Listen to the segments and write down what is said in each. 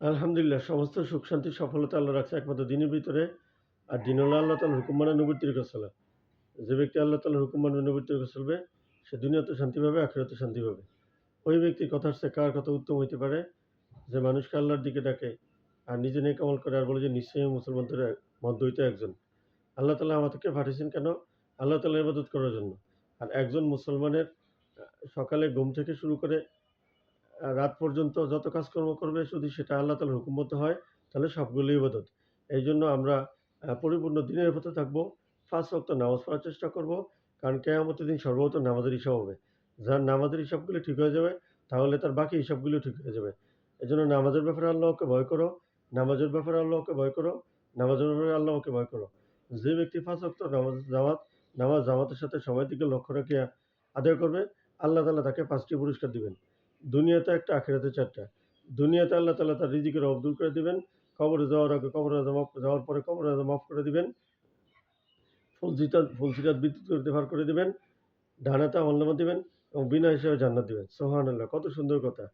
আলহামদুলিল্লাহ সমস্ত সুখ শান্তি সফলতা আল্লাহ রাখছে একমাত্র দিনের ভিতরে। আর দিন হলো আল্লাহ তাআলার হুকুম মানে নবীর তরিকা চলা। যে ব্যক্তি আল্লাহ তাআলার হুকুম মানবে নবীর তরিকা চলবে সে দুনিয়াতেও শান্তি পাবে আখিরাতেও শান্তি পাবে। ওই ব্যক্তির কথার চেয়ে কার কথা উত্তম হইতে পারে যে মানুষকে আল্লাহর দিকে ডাকে আর নিজে নেক আমল করে আর বলে যে নিশ্চয়ই আমি মুসলমানদের মধ্য হইতে একজন। আল্লাহ তাআলা আমাদেরকে পাঠিয়েছেন কেন? আল্লাহ তাআলার ইবাদত করার জন্য। আর একজন মুসলমানের সকালে ঘুম থেকে শুরু করে রাত পর্যন্ত যত কাজকর্ম করবে যদি সেটা আল্লাহ তাআলার হুকুম মতো হয় তাহলে সবগুলোই ইবাদত। এইজন্য আমরা পরিপূর্ণ দ্বীনের পথে থাকবো। ৫ ওয়াক্ত নামাজ পড়ার চেষ্টা করব। কারণ কিয়ামতের দিন সর্বপ্রথম নামাজের হিসাব হবে। যার নামাজের হিসাবগুলো ঠিক হয়ে যাবে তাহলে তার বাকি হিসাবগুলো ঠিক হয়ে যাবে। এজন্য নামাজের ব্যাপারে আল্লাহকে ভয় করো, নামাজের ব্যাপারে আল্লাহকে ভয় করো, নামাজের ব্যাপারে আল্লাহকে ভয় করো। যে ব্যক্তি ৫ ওয়াক্ত নামাজ জামাতের সাথে সময়ের দিকে লক্ষ্য রাখিয়া আদায় করবে, আল্লাহ তাআলা তাকে ৫ টি পুরস্কার দিবেন। দুনিয়াতে একটা আখিরাতে ৪ টা। দুনিয়াতে আল্লাহ তাআলা তার রিজিকের অভাব দূর করে দিবেন। কবরে যাওয়ার আগে কবরের আযাব যাওয়ার পরে কবরের আযাব মাফ করে দিবেন। ফুলসিরাত বিদ্যুৎ গতিতে পার করে দিবেন। ডান হাতে আমলনামা দিবেন এবং বিনা হিসাবে জান্নাত দিবেন। সুবহানাল্লাহ! কত সুন্দর কথা।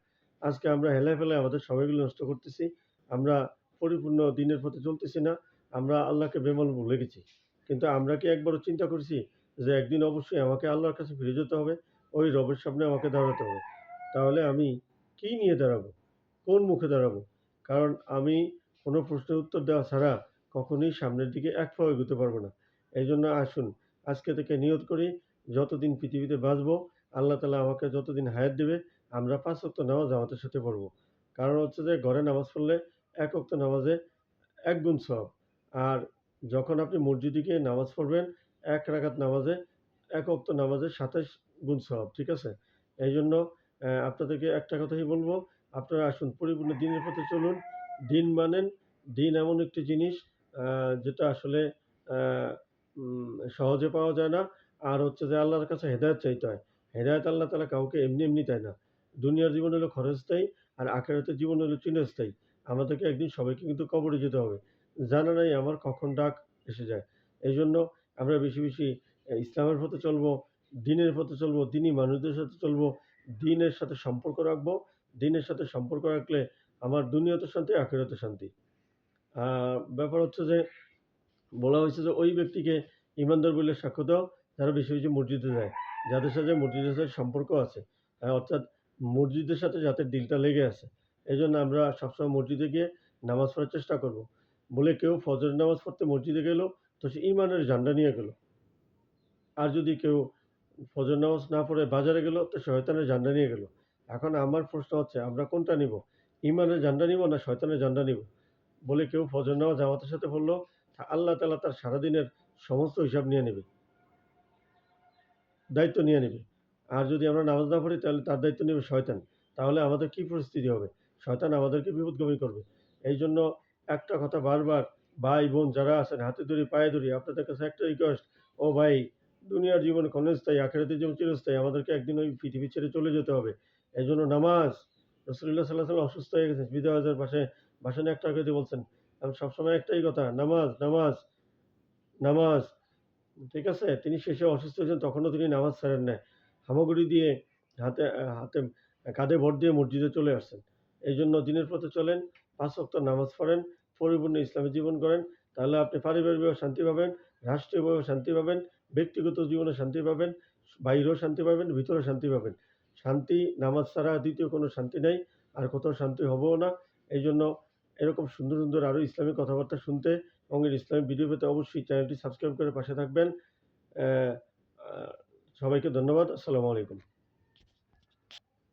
আজকে আমরা হেলায় ফেলায় আমাদের সময়গুলো নষ্ট করতেছি। আমরা পরিপূর্ণ দ্বীনের পথে চলতেছি না। আমরা আল্লাহকে বেমালুম ভুলে গেছি। কিন্তু আমরা কি একবারও চিন্তা করছি যে একদিন অবশ্যই আমাকে আল্লাহর কাছে ফিরে যেতে হবে। ওই রবের সামনে আমাকে দাঁড়াতে হবে। তাহলে আমি কি নিয়ে দাঁড়াবো? কোন মুখে দাঁড়াবো? কারণ আমি কোনো প্রশ্নের উত্তর দেওয়া ছাড়া কখনোই সামনের দিকে এক পাও এগোতে পারবো না। এইজন্য আসুন আজকে থেকে নিয়ত করি যতদিন পৃথিবীতে বাঁচবো আল্লাহ তাআলা আমাকে যতদিন হায়াত দেবে আমরা ৫ ওয়াক্ত নামাজ জামাতের সাথে পড়বো। কারণ হচ্ছে যে ঘরে নামাজ পড়লে ১ ওয়াক্ত নামাজে ১ গুণ সওয়াব। আর যখন আপনি মসজিদে গিয়ে নামাজ পড়বেন ১ রাকাত নামাজে ১ ওয়াক্ত নামাজে ২৭ গুণ সওয়াব। ঠিক আছে? এইজন্য আপনাদেরকে একটা কথাই বলব, আপনারা আসুন পরিপূর্ণ দ্বীনের পথে চলুন। দ্বীন মানেন, দ্বীন এমন একটি জিনিস আ যেটা আসলে আ সহজে পাওয়া যায় না। আর হচ্ছে যে আল্লাহর কাছে হেদায়েত চাইতে হয়। হেদায়েত আল্লাহ তাআলা কাউকে এমনি, এমনি দেয় না। দুনিয়ার জীবন হলো ক্ষণস্থায়ী আর আখিরাতের জীবন হলো চিরস্থায়ী। আমাদেরকে একদিন সবাইকে কিন্তু কবরে যেতে হবে। জানা নাই আমার কখন ডাক এসে যায়। এইজন্য আমরা বেশি, বেশি ইসলামের পথে চলবো, দ্বীনের পথে চলবো, দ্বীনি মানুষদের সাথে চলবো, দ্বীনের সাথে সম্পর্ক রাখবো। দ্বীনের সাথে সম্পর্ক রাখলে আমার দুনিয়াতেও শান্তি, আখিরাতেও শান্তি। আ ব্যাপার হচ্ছে যে বলা হয়েছে যে ওই ব্যক্তিকে ঈমানদার বলে সাক্ষ্য দাও যারা বেশি, বেশি মসজিদে যায়। যাদের সাথে মসজিদের সাথে সম্পর্ক আছে। অর্থাৎ মসজিদের সাথে যাদের দিলটা লেগে আছে। এজন্য আমরা সবসময় মসজিদে গিয়ে নামাজ পড়ার চেষ্টা করব। বলে কেউ ফজরের নামাজ পড়তে মসজিদে গেল তো সে ঈমানের ঝান্ডা নিয়ে গেল। আর যদি কেউ ফজর নামাজ না পড়ে বাজারে গেল তো শয়তানের ঝান্ডা নিয়ে গেল। এখন আমার প্রশ্ন হচ্ছে আমরা কোনটা নিব? ঈমানের ঝান্ডা নিব না শয়তানের ঝান্ডা নিব? বলে কেউ ফজর নামাজ জামাতের সাথে পড়ল, আল্লাহ তাআলা তার সারাদিনের সমস্ত হিসাব নিয়ে নেবে। দায়িত্ব নিয়ে নেবে। আর যদি আমরা নামাজ না পড়ি তাহলে তার দায়িত্ব নেবে শয়তান। তাহলে আমাদের কি পরিস্থিতি হবে? শয়তান আমাদেরকে বিপথগামী করবে। এইজন্য একটা কথা বারবার ভাই-বোন যারা আছেন হাতে ধরি, পায়ে ধরি আপনাদের কাছে একটা রিকোয়েস্ট, ও ভাই দুনিয়ার জীবন ক্ষণস্থায়ী, আখিরাতের জীবন চিরস্থায়ী। আমাদেরকে একদিন ওই পৃথিবী ছেড়ে চলে যেতে হবে। এইজন্য নামাজ রাসূলুল্লাহ সাল্লাল্লাহু আলাইহি ওয়াসাল্লাম অসুস্থ হয়ে গেছেন। বিদায় হজের ভাষণে একটা কথা বলছেন। আমি সবসময় একটাই কথা, নামাজ, নামাজ, নামাজ। ঠিক আছে? তিনি শেষে অসুস্থ হয়েছেন তখনও তিনি নামাজ ছাড়েন নাই। হামাগুড়ি দিয়ে হাতে কাঁধে ভর দিয়ে মসজিদে চলে আসছেন। এইজন্য দ্বীনের পথে চলেন, ৫ ওয়াক্ত নামাজ পড়েন, পরিপূর্ণ ইসলামী জীবন গড়েন। তাহলে আপনি পারিবারিকভাবে শান্তি পাবেন, রাষ্ট্রীয়ভাবে শান্তি পাবেন, ব্যক্তিগত জীবনে শান্তি পাবেন, বাহিরেও শান্তি পাবেন, ভিতরেও শান্তি পাবেন। শান্তি নামাজ ছাড়া দ্বিতীয় কোনো শান্তি নাই। আর কোথাও শান্তি হবেও না। এইজন্য এরকম সুন্দর, সুন্দর আরও ইসলামিক কথাবার্তা শুনতে এবং এর ইসলামিক ভিডিও পেতে অবশ্যই চ্যানেলটি সাবস্ক্রাইব করে পাশে থাকবেন। অ্যা আ সবাইকে ধন্যবাদ। আসসালামু আলাইকুম।